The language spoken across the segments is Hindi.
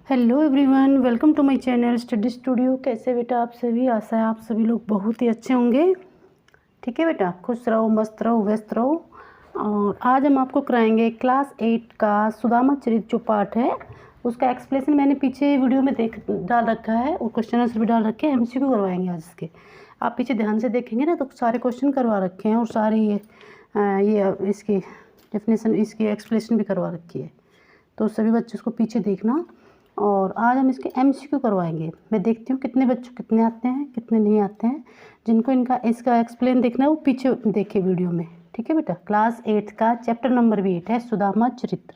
Hello everyone, welcome to my channel study studio. कैसे बेटा आप सभी? आशा है आप सभी लोग बहुत ही अच्छे होंगे। ठीक है बेटा, खुश रहो, मस्त रहो, व्यस्त रहो। और आज हम आपको कराएंगे क्लास 8 का सुदामा चरित्र जो पार्ट है उसका एक्सप्लेनेशन मैंने पीछे वीडियो में डाल रखा है और क्वेश्चन आंसर भी डाल रखे हैं। एमसीक्यू करवाएंगे आज इसके। आप पीछे ध्यान से देखेंगे ना तो सारे क्वेश्चन करवा रखे हैं और सारे ये इसकी डेफिनेशन, इसकी एक्सप्लेनेशन भी करवा रखी है। तो सभी बच्चे उसको पीछे देखना। और आज हम इसके एमसीक्यू करवाएंगे। मैं देखती हूँ कितने बच्चों कितने आते हैं कितने नहीं आते हैं। जिनको इसका एक्सप्लेन देखना है वो पीछे देखे वीडियो में। ठीक है बेटा, क्लास 8 का चैप्टर नंबर 8 है सुदामा चरित्र।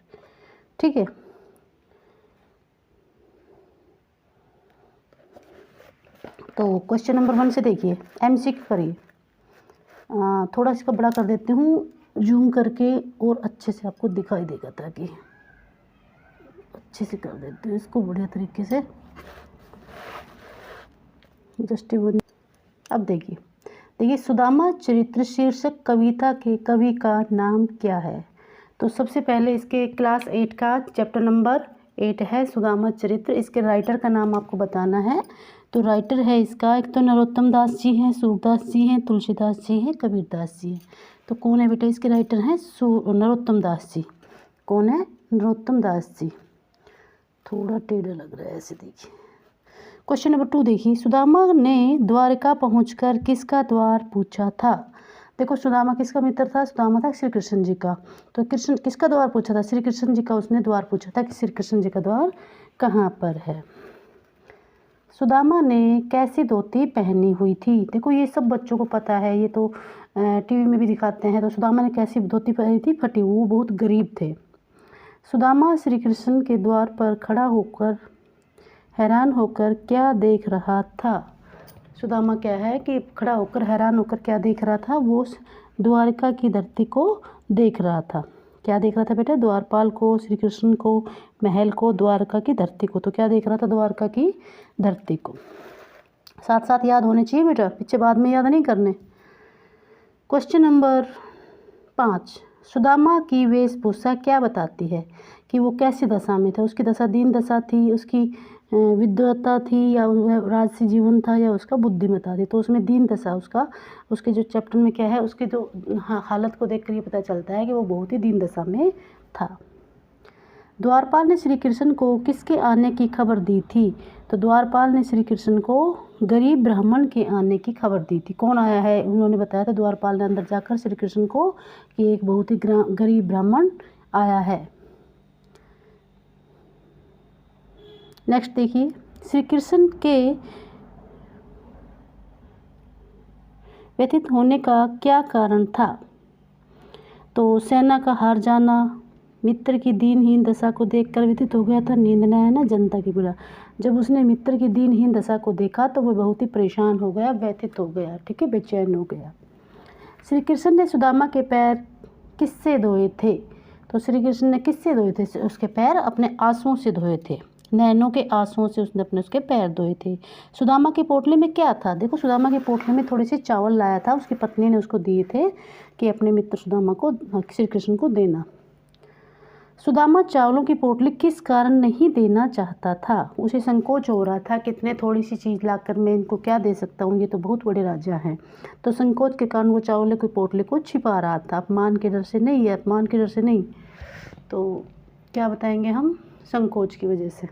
ठीक है, तो क्वेश्चन नंबर 1 से देखिए, एमसीक्यू करिए। थोड़ा इसका बड़ा कर देती हूँ जूम करके और अच्छे से आपको दिखाई देगा, ताकि अच्छे से कर देती हूँ इसको बढ़िया तरीके से। अब देखिए सुदामा चरित्र शीर्षक कविता के कवि का नाम क्या है? तो सबसे पहले इसके क्लास 8 का चैप्टर नंबर 8 है सुदामा चरित्र। इसके राइटर का नाम आपको बताना है। तो राइटर है इसका, एक तो नरोत्तम दास जी हैं, सूरदास जी हैं, तुलसीदास जी हैं, कबीरदास जी हैं। तो कौन है बेटा इसके राइटर हैं? नरोत्तम दास जी। कौन है? नरोत्तम दास जी। थोड़ा टेढ़ा लग रहा है ऐसे, देखिए। क्वेश्चन नंबर 2 देखिए, सुदामा ने द्वारका पहुंचकर किसका द्वार पूछा था? देखो, सुदामा किसका मित्र था? सुदामा था श्री कृष्ण जी का। तो कृष्ण किसका द्वार पूछा था? श्री कृष्ण जी का उसने द्वार पूछा था कि श्री कृष्ण जी का द्वार कहाँ पर है। सुदामा ने कैसी धोती पहनी हुई थी? देखो, ये सब बच्चों को पता है, ये तो टीवी में भी दिखाते हैं। तो सुदामा ने कैसी धोती पहनी थी? फटी। वो बहुत गरीब थे। सुदामा श्री कृष्ण के द्वार पर खड़ा होकर हैरान होकर क्या देख रहा था? सुदामा क्या है कि खड़ा होकर हैरान होकर क्या देख रहा था? वो द्वारका की धरती को देख रहा था। क्या देख रहा था बेटा? द्वारपाल को, श्री कृष्ण को, महल को, द्वारका की धरती को। तो क्या देख रहा था? द्वारका की धरती को। साथ साथ याद होने चाहिए बेटा, पीछे बाद में याद नहीं करने। क्वेश्चन नंबर 5, सुदामा की वेशभूषा क्या बताती है कि वो कैसी दशा में था? उसकी दशा दीन दशा थी, उसकी विद्वता थी, या राजसी जीवन था, या उसका बुद्धिमत्ता थी? तो उसमें दीन दशा उसके जो चैप्टर में क्या है, उसकी जो हालत को देख कर ये पता चलता है कि वो बहुत ही दीन दशा में था। द्वारपाल ने श्री कृष्ण को किसके आने की खबर दी थी? तो द्वारपाल ने श्री कृष्ण को गरीब ब्राह्मण के आने की खबर दी थी। कौन आया है? उन्होंने बताया था द्वारपाल ने अंदर जाकर श्री कृष्ण को कि एक बहुत ही गरीब ब्राह्मण आया है। नेक्स्ट देखिए, श्री कृष्ण के व्यथित होने का क्या कारण था? तो सेना का हार जाना, मित्र की दीनहीन दशा को देखकर व्यथित हो गया था, नींद न आना, जनता की पीड़ा। जब उसने मित्र की दीनहीन दशा को देखा तो वो बहुत ही परेशान हो गया, व्यथित हो गया। ठीक है, बेचैन हो गया। श्री कृष्ण ने सुदामा के पैर किससे धोए थे? तो श्री कृष्ण ने किससे धोए थे उसके पैर? अपने आंसुओं से धोए थे। नैनों के आंसुओं से उसने उसके पैर धोए थे। सुदामा के पोटले में क्या था? देखो, सुदामा के पोटले में थोड़े से चावल लाया था, उसकी पत्नी ने उसको दिए थे कि अपने मित्र सुदामा को, श्री कृष्ण को देना। सुदामा चावलों की पोटली किस कारण नहीं देना चाहता था? उसे संकोच हो रहा था, कितने थोड़ी सी चीज़ लाकर मैं इनको क्या दे सकता हूँ, ये तो बहुत बड़े राजा हैं। तो संकोच के कारण वो चावलों की पोटली को छिपा रहा था। अपमान के डर से नहीं, अपमान के डर से नहीं, तो क्या बताएंगे हम? संकोच की वजह से।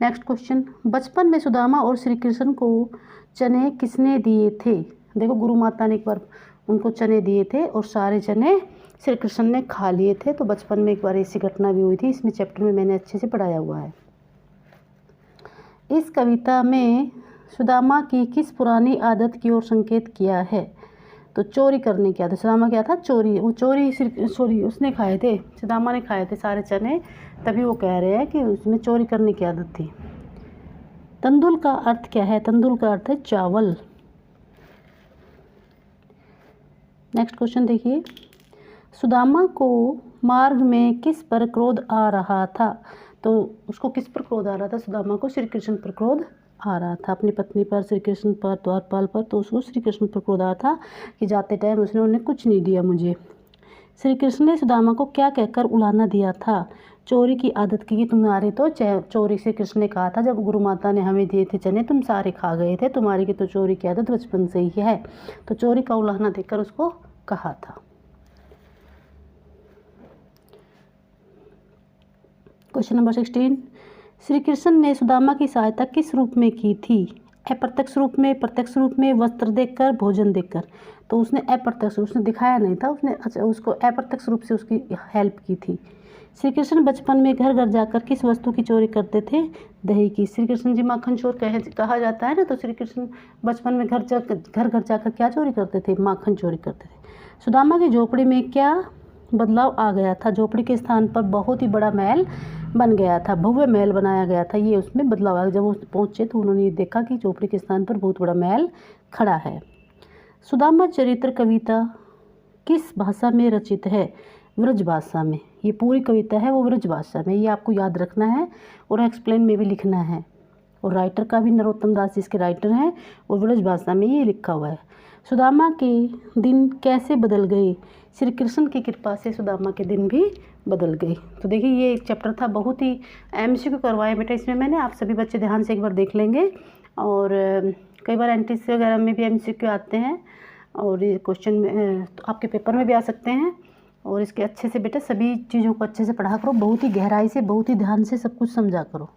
नेक्स्ट क्वेश्चन, बचपन में सुदामा और श्री कृष्ण को चने किसने दिए थे? देखो, गुरु माता ने एक बार उनको चने दिए थे और सारे चने श्री कृष्ण ने खा लिए थे। तो बचपन में एक बार ऐसी घटना भी हुई थी, इसमें चैप्टर में मैंने अच्छे से पढ़ाया हुआ है। इस कविता में सुदामा की किस पुरानी आदत की ओर संकेत किया है? तो चोरी करने की आदत। सुदामा क्या था? चोरी। वो चोरी उसने खाए थे, सुदामा ने खाए थे सारे चने, तभी वो कह रहे हैं कि उसमें चोरी करने की आदत थी। तंदुल का अर्थ क्या है? तंदुल का अर्थ है चावल। नेक्स्ट क्वेश्चन देखिए, सुदामा को मार्ग में किस पर क्रोध आ रहा था? तो उसको किस पर क्रोध आ रहा था? सुदामा को श्री कृष्ण पर क्रोध आ रहा था, अपनी पत्नी पर, श्री कृष्ण पर, द्वारपाल पर। तो उसको श्री कृष्ण पर क्रोध आ रहा था कि जाते टाइम उसने उन्हें कुछ नहीं दिया मुझे। श्री कृष्ण ने सुदामा को क्या कहकर उलाहना दिया था? चोरी की आदत की, तुम्हारे तो चोरी से कृष्ण ने कहा था, जब गुरु माता ने हमें दिए थे चने तुम सारे खा गए थे, तुम्हारी की तो चोरी की आदत बचपन से ही है। तो चोरी का उलाहना देकर उसको कहा था। क्वेश्चन नंबर 16, श्री कृष्ण ने सुदामा की सहायता किस रूप में की थी? अप्रत्यक्ष रूप में, प्रत्यक्ष रूप में, वस्त्र देकर, भोजन देकर। तो उसने अप्रत्यक्ष, उसने दिखाया नहीं था, उसने उसको अप्रत्यक्ष रूप से उसकी हेल्प की थी। श्री कृष्ण बचपन में घर घर जाकर किस वस्तु की चोरी करते थे? दही की। श्री कृष्ण जी माखन चोर कहा जाता है ना, तो श्री कृष्ण बचपन में घर घर जाकर क्या चोरी करते थे? माखन चोरी करते थे। सुदामा की झोपड़ी में क्या बदलाव आ गया था? झोपड़ी के स्थान पर बहुत ही बड़ा महल बन गया था, भव्य महल बनाया गया था, ये उसमें बदलाव आया। जब वो पहुँचे तो उन्होंने ये देखा कि झोपड़ी के स्थान पर बहुत बड़ा महल खड़ा है। सुदामा चरित्र कविता किस भाषा में रचित है? व्रज भाषा में। ये पूरी कविता है वो व्रज भाषा में, ये आपको याद रखना है और एक्सप्लेन में भी लिखना है। और राइटर का भी नरोत्तम दास इसके राइटर हैं और व्रज भाषा में ये लिखा हुआ है। सुदामा के दिन कैसे बदल गए? श्री कृष्ण की कृपा से सुदामा के दिन भी बदल गए। तो देखिए ये एक चैप्टर था, बहुत ही MCQ करवाया बेटा इसमें मैंने, आप सभी बच्चे ध्यान से एक बार देख लेंगे। और कई बार NTC वगैरह में भी MCQ आते हैं और ये क्वेश्चन में तो आपके पेपर में भी आ सकते हैं। और इसके अच्छे से बेटा सभी चीज़ों को अच्छे से पढ़ा करो, बहुत ही गहराई से, बहुत ही ध्यान से सब कुछ समझा करो।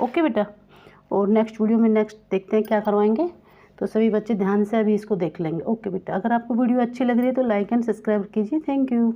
ओके बेटा। और नेक्स्ट वीडियो में नेक्स्ट देखते हैं क्या करवाएंगे, तो सभी बच्चे ध्यान से अभी इसको देख लेंगे। ओके बेटा, अगर आपको वीडियो अच्छी लग रही है तो लाइक एंड सब्सक्राइब कीजिए। Thank you.